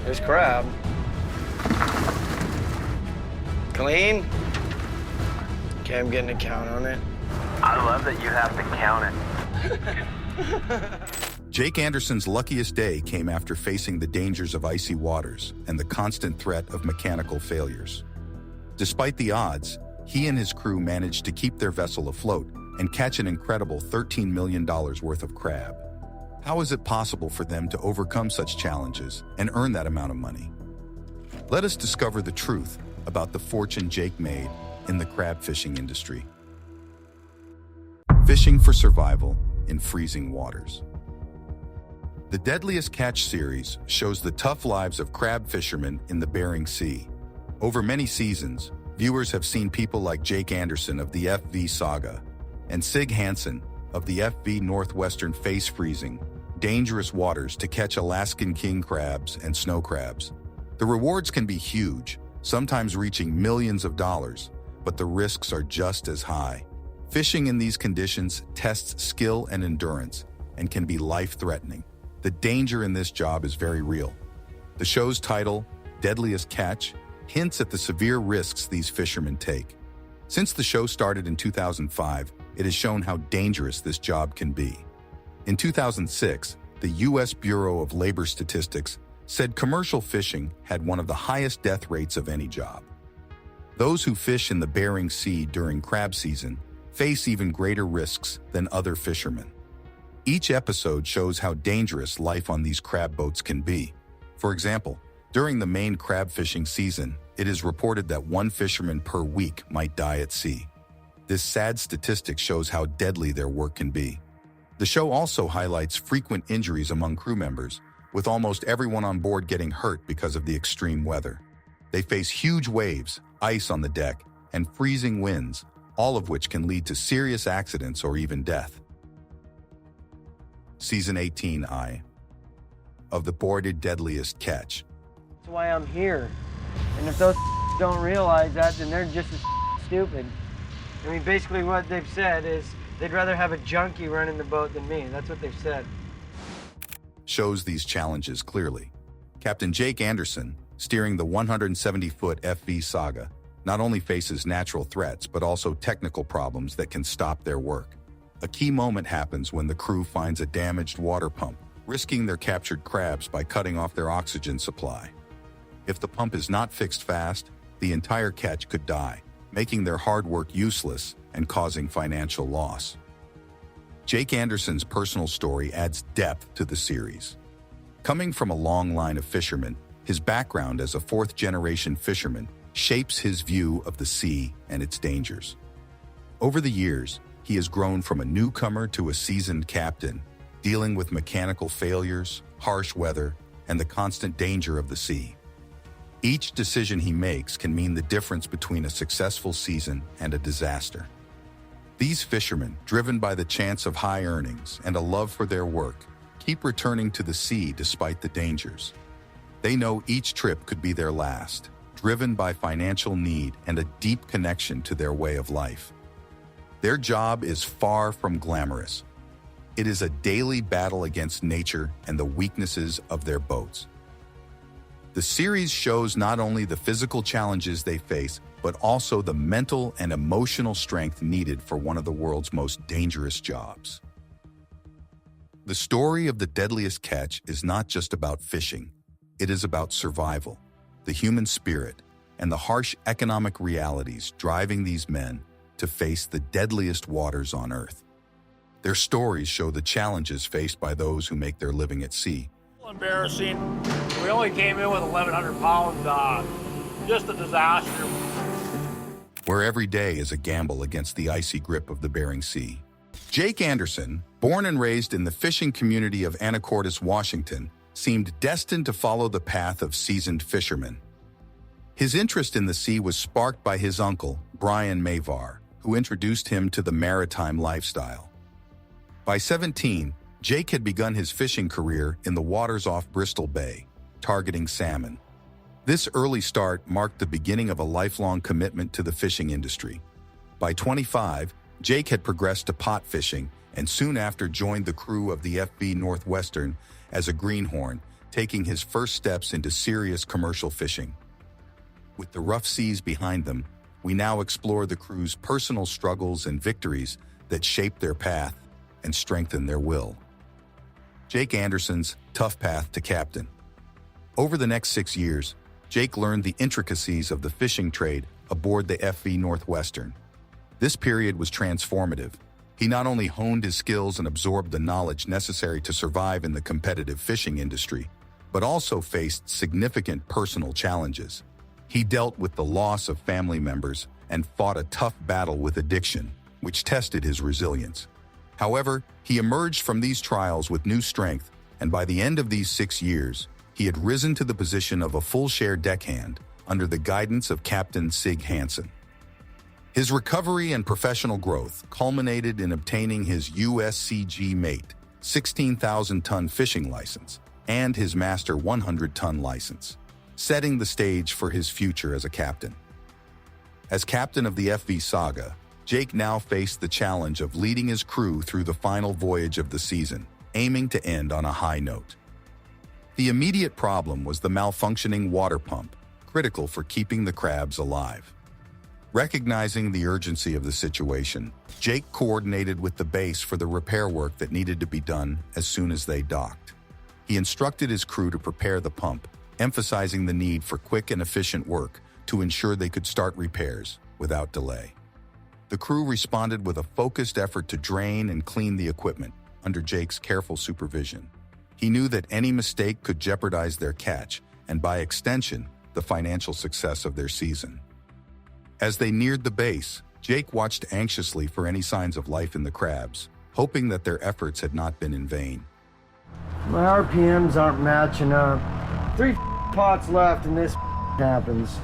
There's crab. Clean. Okay, I'm getting a count on it. I love that you have to count it. Jake Anderson's luckiest day came after facing the dangers of icy waters and the constant threat of mechanical failures. Despite the odds, he and his crew managed to keep their vessel afloat and catch an incredible $13 million worth of crab. How is it possible for them to overcome such challenges and earn that amount of money? Let us discover the truth about the fortune Jake made in the crab fishing industry. Fishing for survival in freezing waters. The Deadliest Catch series shows the tough lives of crab fishermen in the Bering Sea. Over many seasons, viewers have seen people like Jake Anderson of the FV Saga and Sig Hansen of the FV Northwestern face freezing, dangerous waters to catch Alaskan king crabs and snow crabs. The rewards can be huge, sometimes reaching millions of dollars, but the risks are just as high. Fishing in these conditions tests skill and endurance and can be life-threatening. The danger in this job is very real. The show's title, Deadliest Catch, hints at the severe risks these fishermen take. Since the show started in 2005, it has shown how dangerous this job can be. In 2006, the U.S. Bureau of Labor Statistics said commercial fishing had one of the highest death rates of any job. Those who fish in the Bering Sea during crab season face even greater risks than other fishermen. Each episode shows how dangerous life on these crab boats can be. For example, during the main crab fishing season, it is reported that one fisherman per week might die at sea. This sad statistic shows how deadly their work can be. The show also highlights frequent injuries among crew members, with almost everyone on board getting hurt because of the extreme weather. They face huge waves, ice on the deck, and freezing winds, all of which can lead to serious accidents or even death. Season 18I of the boarded Deadliest Catch. That's why I'm here. And if those don't realize that, then they're just as stupid. I mean, basically what they've said is they'd rather have a junkie running the boat than me. That's what they've said. Shows these challenges clearly. Captain Jake Anderson, steering the 170-foot FV Saga, not only faces natural threats but also technical problems that can stop their work. A key moment happens when the crew finds a damaged water pump, risking their captured crabs by cutting off their oxygen supply. If the pump is not fixed fast, the entire catch could die, making their hard work useless and causing financial loss. Jake Anderson's personal story adds depth to the series. Coming from a long line of fishermen, his background as a fourth-generation fisherman shapes his view of the sea and its dangers. Over the years, he has grown from a newcomer to a seasoned captain, dealing with mechanical failures, harsh weather, and the constant danger of the sea. Each decision he makes can mean the difference between a successful season and a disaster. These fishermen, driven by the chance of high earnings and a love for their work, keep returning to the sea despite the dangers. They know each trip could be their last, driven by financial need and a deep connection to their way of life. Their job is far from glamorous. It is a daily battle against nature and the weaknesses of their boats. The series shows not only the physical challenges they face, but also the mental and emotional strength needed for one of the world's most dangerous jobs. The story of the Deadliest Catch is not just about fishing. It is about survival, the human spirit, and the harsh economic realities driving these men to face the deadliest waters on Earth. Their stories show the challenges faced by those who make their living at sea. Embarrassing. We only came in with 1,100 pounds. Just a disaster. Where every day is a gamble against the icy grip of the Bering Sea. Jake Anderson, born and raised in the fishing community of Anacortes, Washington, seemed destined to follow the path of seasoned fishermen. His interest in the sea was sparked by his uncle, Brian Mavar, who introduced him to the maritime lifestyle. By 17, Jake had begun his fishing career in the waters off Bristol Bay, targeting salmon. This early start marked the beginning of a lifelong commitment to the fishing industry. By 25, Jake had progressed to pot fishing and soon after joined the crew of the FV Northwestern as a greenhorn, taking his first steps into serious commercial fishing. With the rough seas behind them, we now explore the crew's personal struggles and victories that shape their path and strengthen their will. Jake Anderson's tough path to captain. Over the next 6 years, Jake learned the intricacies of the fishing trade aboard the FV Northwestern. This period was transformative. He not only honed his skills and absorbed the knowledge necessary to survive in the competitive fishing industry, but also faced significant personal challenges. He dealt with the loss of family members and fought a tough battle with addiction, which tested his resilience. However, he emerged from these trials with new strength, and by the end of these 6 years, he had risen to the position of a full-share deckhand under the guidance of Captain Sig Hansen. His recovery and professional growth culminated in obtaining his USCG Mate 16,000-ton fishing license and his Master 100-ton license, setting the stage for his future as a captain. As captain of the FV Saga, Jake now faced the challenge of leading his crew through the final voyage of the season, aiming to end on a high note. The immediate problem was the malfunctioning water pump, critical for keeping the crabs alive. Recognizing the urgency of the situation, Jake coordinated with the base for the repair work that needed to be done as soon as they docked. He instructed his crew to prepare the pump, emphasizing the need for quick and efficient work to ensure they could start repairs without delay. The crew responded with a focused effort to drain and clean the equipment under Jake's careful supervision. He knew that any mistake could jeopardize their catch and, by extension, the financial success of their season. As they neared the base, Jake watched anxiously for any signs of life in the crabs, hoping that their efforts had not been in vain. My RPMs aren't matching up. 3 pots left and this happens.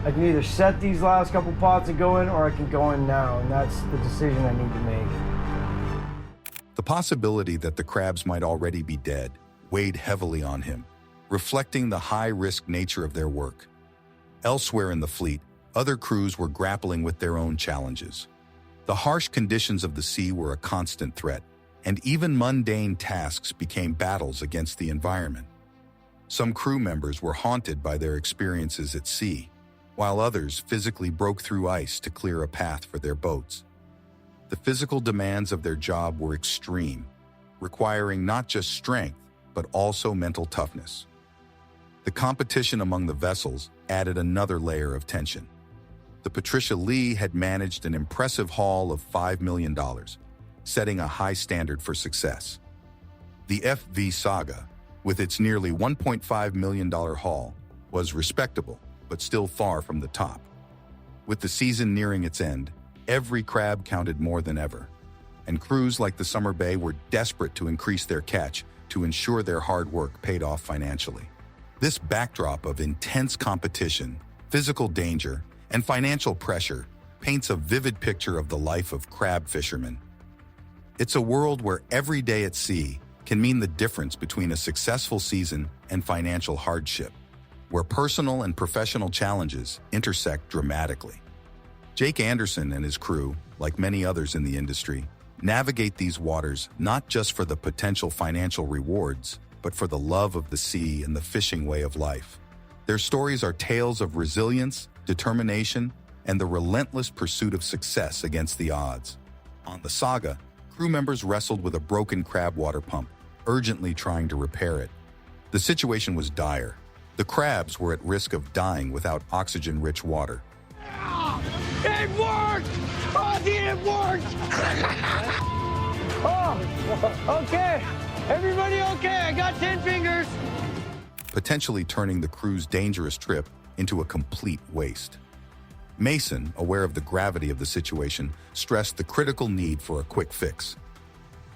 I can either set these last couple pots and go in, or I can go in now, and that's the decision I need to make. The possibility that the crabs might already be dead weighed heavily on him, reflecting the high-risk nature of their work. Elsewhere in the fleet, other crews were grappling with their own challenges. The harsh conditions of the sea were a constant threat, and even mundane tasks became battles against the environment. Some crew members were haunted by their experiences at sea, while others physically broke through ice to clear a path for their boats. The physical demands of their job were extreme, requiring not just strength, but also mental toughness. The competition among the vessels added another layer of tension. The Patricia Lee had managed an impressive haul of $5 million, setting a high standard for success. The FV Saga, with its nearly $1.5 million haul, was respectable, but still far from the top. With the season nearing its end, every crab counted more than ever, and crews like the Summer Bay were desperate to increase their catch to ensure their hard work paid off financially. This backdrop of intense competition, physical danger, and financial pressure paints a vivid picture of the life of crab fishermen. It's a world where every day at sea can mean the difference between a successful season and financial hardship, where personal and professional challenges intersect dramatically. Jake Anderson and his crew, like many others in the industry, navigate these waters not just for the potential financial rewards, but for the love of the sea and the fishing way of life. Their stories are tales of resilience, determination, and the relentless pursuit of success against the odds. On the Saga, crew members wrestled with a broken crab water pump, urgently trying to repair it. The situation was dire. The crabs were at risk of dying without oxygen-rich water. It worked! Oh, it worked! Oh, okay. Everybody okay? I got 10 fingers. Potentially turning the crew's dangerous trip into a complete waste. Mason, aware of the gravity of the situation, stressed the critical need for a quick fix.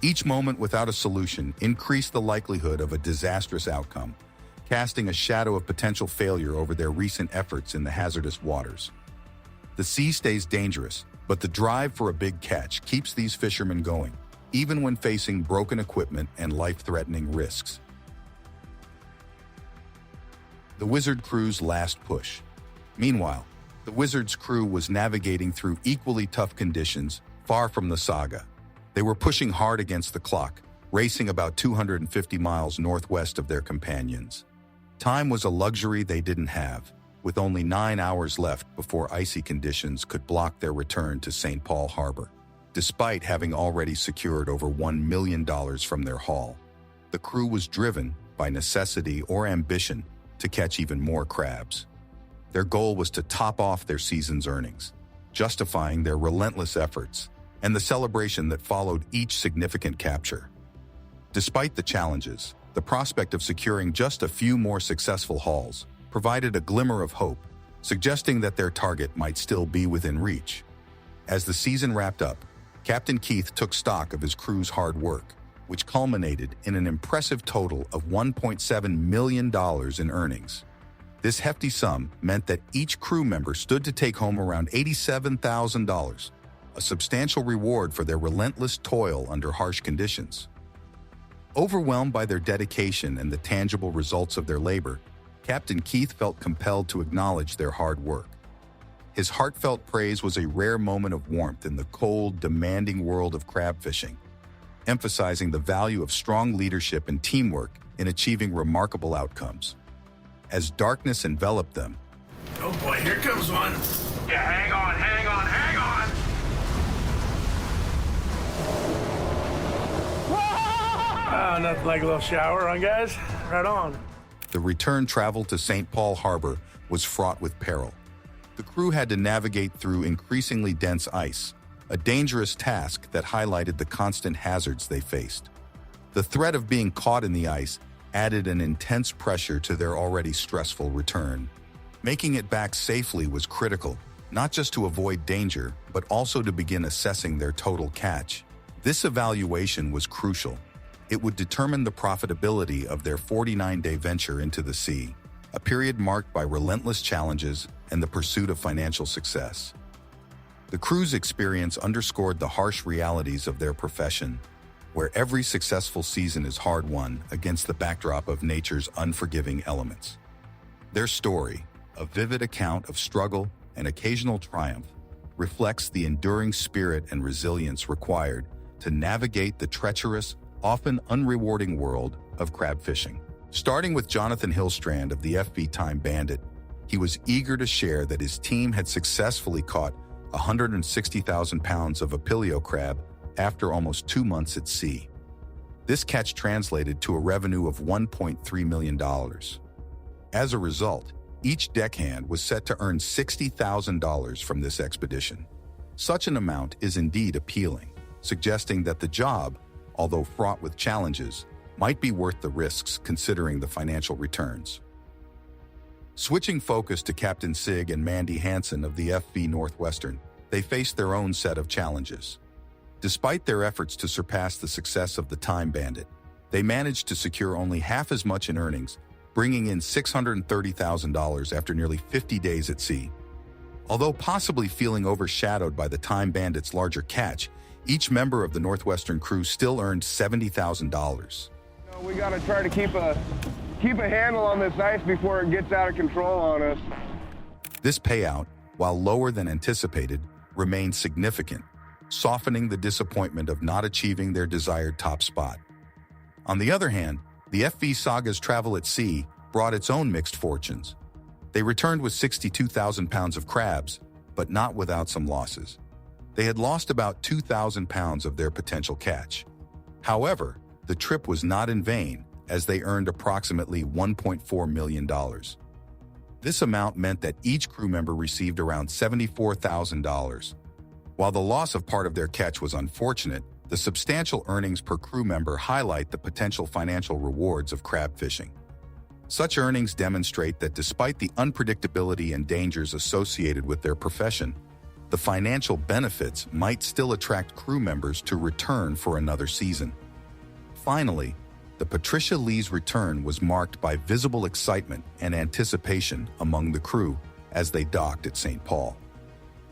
Each moment without a solution increased the likelihood of a disastrous outcome, casting a shadow of potential failure over their recent efforts in the hazardous waters. The sea stays dangerous, but the drive for a big catch keeps these fishermen going, even when facing broken equipment and life-threatening risks. The Wizard crew's last push. Meanwhile, the Wizard's crew was navigating through equally tough conditions far from the Saga. They were pushing hard against the clock, racing about 250 miles northwest of their companions. Time was a luxury they didn't have, with only 9 hours left before icy conditions could block their return to St. Paul Harbor. Despite having already secured over $1 million from their haul, the crew was driven by necessity or ambition to catch even more crabs. Their goal was to top off their season's earnings, justifying their relentless efforts and the celebration that followed each significant capture. Despite the challenges, the prospect of securing just a few more successful hauls provided a glimmer of hope, suggesting that their target might still be within reach. As the season wrapped up, Captain Keith took stock of his crew's hard work, which culminated in an impressive total of $1.7 million in earnings. This hefty sum meant that each crew member stood to take home around $87,000, a substantial reward for their relentless toil under harsh conditions. Overwhelmed by their dedication and the tangible results of their labor, Captain Keith felt compelled to acknowledge their hard work. His heartfelt praise was a rare moment of warmth in the cold, demanding world of crab fishing, emphasizing the value of strong leadership and teamwork in achieving remarkable outcomes. As darkness enveloped them, Oh boy, here comes one. Yeah, hang on, hang on, hang on! Nothing like a little shower, huh, guys? Right on. the return travel to St. Paul Harbor was fraught with peril. The crew had to navigate through increasingly dense ice, a dangerous task that highlighted the constant hazards they faced. The threat of being caught in the ice added an intense pressure to their already stressful return. Making it back safely was critical, not just to avoid danger, but also to begin assessing their total catch. This evaluation was crucial. It would determine the profitability of their 49-day venture into the sea, a period marked by relentless challenges and the pursuit of financial success. The crew's experience underscored the harsh realities of their profession, where every successful season is hard-won against the backdrop of nature's unforgiving elements. Their story, a vivid account of struggle and occasional triumph, reflects the enduring spirit and resilience required to navigate the treacherous, often unrewarding world of crab fishing. Starting with Jonathan Hillstrand of the FV Time Bandit, he was eager to share that his team had successfully caught 160,000 pounds of Apilio crab after almost 2 months at sea. This catch translated to a revenue of $1.3 million. As a result, each deckhand was set to earn $60,000 from this expedition. Such an amount is indeed appealing, suggesting that the job, although fraught with challenges, might be worth the risks considering the financial returns. Switching focus to Captain Sig and Mandy Hansen of the FV Northwestern, they faced their own set of challenges. Despite their efforts to surpass the success of the Time Bandit, they managed to secure only half as much in earnings, bringing in $630,000 after nearly 50 days at sea. Although possibly feeling overshadowed by the Time Bandit's larger catch, each member of the Northwestern crew still earned $70,000. We got to try to keep a handle on this ice before it gets out of control on us. This payout, while lower than anticipated, remained significant, softening the disappointment of not achieving their desired top spot. On the other hand, the FV Saga's travel at sea brought its own mixed fortunes. They returned with 62,000 pounds of crabs, but not without some losses. They had lost about 2,000 pounds of their potential catch. However, the trip was not in vain, as they earned approximately $1.4 million. This amount meant that each crew member received around $74,000. While the loss of part of their catch was unfortunate, the substantial earnings per crew member highlight the potential financial rewards of crab fishing. Such earnings demonstrate that despite the unpredictability and dangers associated with their profession, the financial benefits might still attract crew members to return for another season. Finally, the Patricia Lee's return was marked by visible excitement and anticipation among the crew as they docked at St. Paul.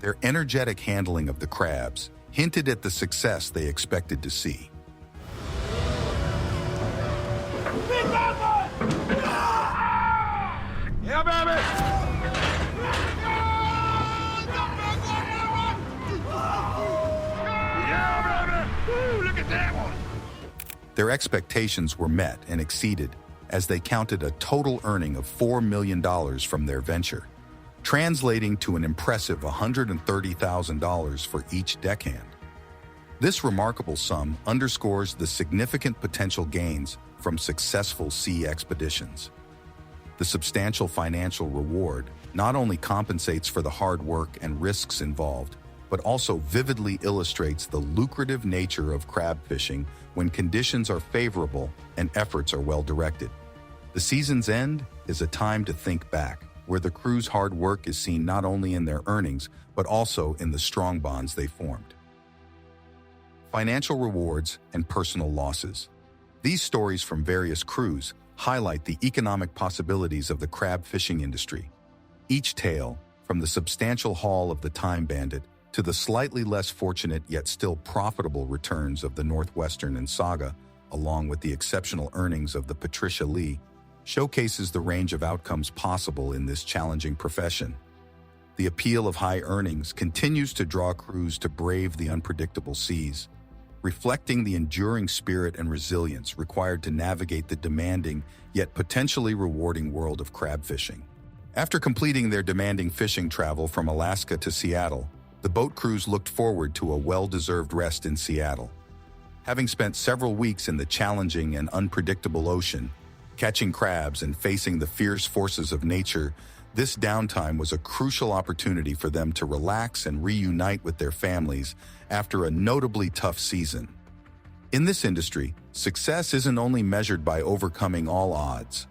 Their energetic handling of the crabs hinted at the success they expected to see. Yeah, baby! Yeah, brother! Woo, look at that one! Their expectations were met and exceeded, as they counted a total earning of $4 million from their venture, translating to an impressive $130,000 for each deckhand. This remarkable sum underscores the significant potential gains from successful sea expeditions. The substantial financial reward not only compensates for the hard work and risks involved, but also vividly illustrates the lucrative nature of crab fishing when conditions are favorable and efforts are well directed. The season's end is a time to think back, where the crew's hard work is seen not only in their earnings, but also in the strong bonds they formed. Financial rewards and personal losses. These stories from various crews highlight the economic possibilities of the crab fishing industry. Each tale, from the substantial haul of the Time Bandit to the slightly less fortunate yet still profitable returns of the Northwestern and Saga, along with the exceptional earnings of the Patricia Lee, showcases the range of outcomes possible in this challenging profession. The appeal of high earnings continues to draw crews to brave the unpredictable seas, reflecting the enduring spirit and resilience required to navigate the demanding yet potentially rewarding world of crab fishing. After completing their demanding fishing travel from Alaska to Seattle, the boat crews looked forward to a well-deserved rest in Seattle. Having spent several weeks in the challenging and unpredictable ocean, catching crabs and facing the fierce forces of nature, this downtime was a crucial opportunity for them to relax and reunite with their families after a notably tough season. In this industry, success isn't only measured by overcoming all odds.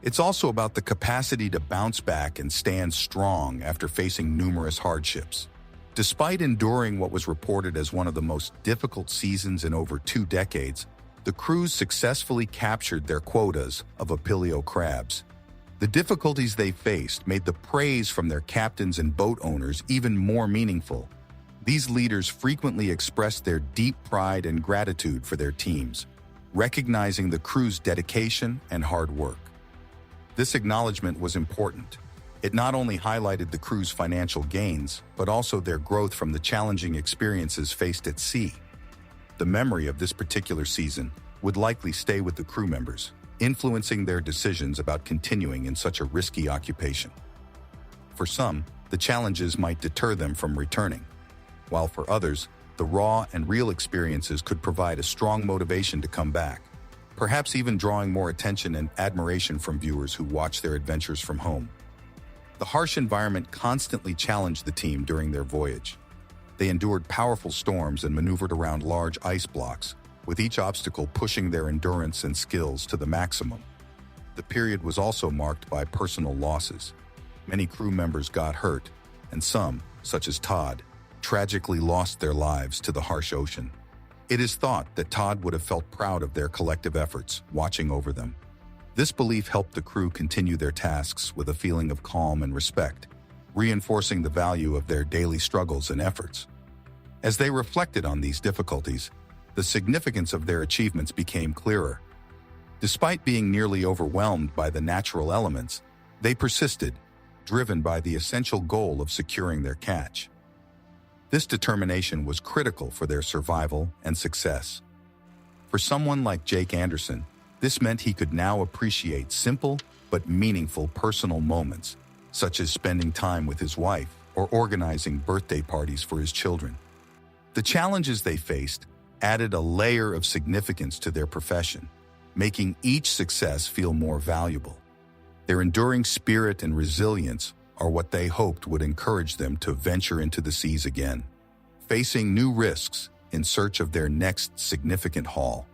It's also about the capacity to bounce back and stand strong after facing numerous hardships. Despite enduring what was reported as one of the most difficult seasons in over 2 decades, the crews successfully captured their quotas of Apilio crabs. The difficulties they faced made the praise from their captains and boat owners even more meaningful. These leaders frequently expressed their deep pride and gratitude for their teams, recognizing the crew's dedication and hard work. This acknowledgement was important. It not only highlighted the crew's financial gains, but also their growth from the challenging experiences faced at sea. The memory of this particular season would likely stay with the crew members, influencing their decisions about continuing in such a risky occupation. For some, the challenges might deter them from returning, while for others, the raw and real experiences could provide a strong motivation to come back, perhaps even drawing more attention and admiration from viewers who watch their adventures from home. The harsh environment constantly challenged the team during their voyage. They endured powerful storms and maneuvered around large ice blocks, with each obstacle pushing their endurance and skills to the maximum. The period was also marked by personal losses. Many crew members got hurt, and some, such as Todd, tragically lost their lives to the harsh ocean. It is thought that Todd would have felt proud of their collective efforts, watching over them. This belief helped the crew continue their tasks with a feeling of calm and respect, reinforcing the value of their daily struggles and efforts. As they reflected on these difficulties, the significance of their achievements became clearer. Despite being nearly overwhelmed by the natural elements, they persisted, driven by the essential goal of securing their catch. This determination was critical for their survival and success. For someone like Jake Anderson, this meant he could now appreciate simple but meaningful personal moments, such as spending time with his wife or organizing birthday parties for his children. The challenges they faced added a layer of significance to their profession, making each success feel more valuable. Their enduring spirit and resilience are what they hoped would encourage them to venture into the seas again, facing new risks in search of their next significant haul.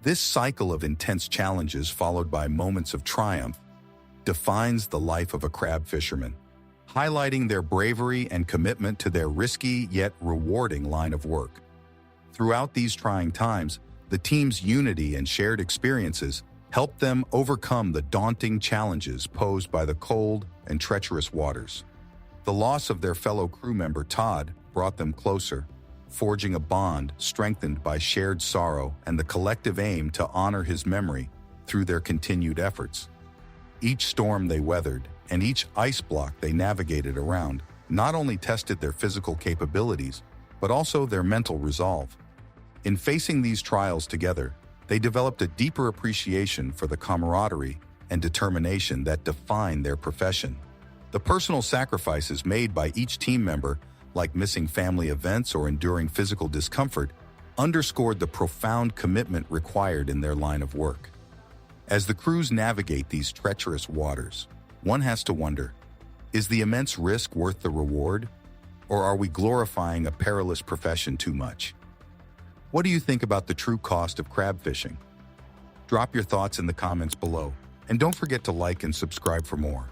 This cycle of intense challenges, followed by moments of triumph, defines the life of a crab fisherman, highlighting their bravery and commitment to their risky yet rewarding line of work. Throughout these trying times, the team's unity and shared experiences helped them overcome the daunting challenges posed by the cold and treacherous waters. The loss of their fellow crew member Todd brought them closer, forging a bond strengthened by shared sorrow and the collective aim to honor his memory through their continued efforts. Each storm they weathered and each ice block they navigated around not only tested their physical capabilities, but also their mental resolve. In facing these trials together, they developed a deeper appreciation for the camaraderie and determination that define their profession. The personal sacrifices made by each team member, like missing family events or enduring physical discomfort, underscored the profound commitment required in their line of work. As the crews navigate these treacherous waters, one has to wonder, is the immense risk worth the reward? Or are we glorifying a perilous profession too much? What do you think about the true cost of crab fishing? Drop your thoughts in the comments below, and don't forget to like and subscribe for more.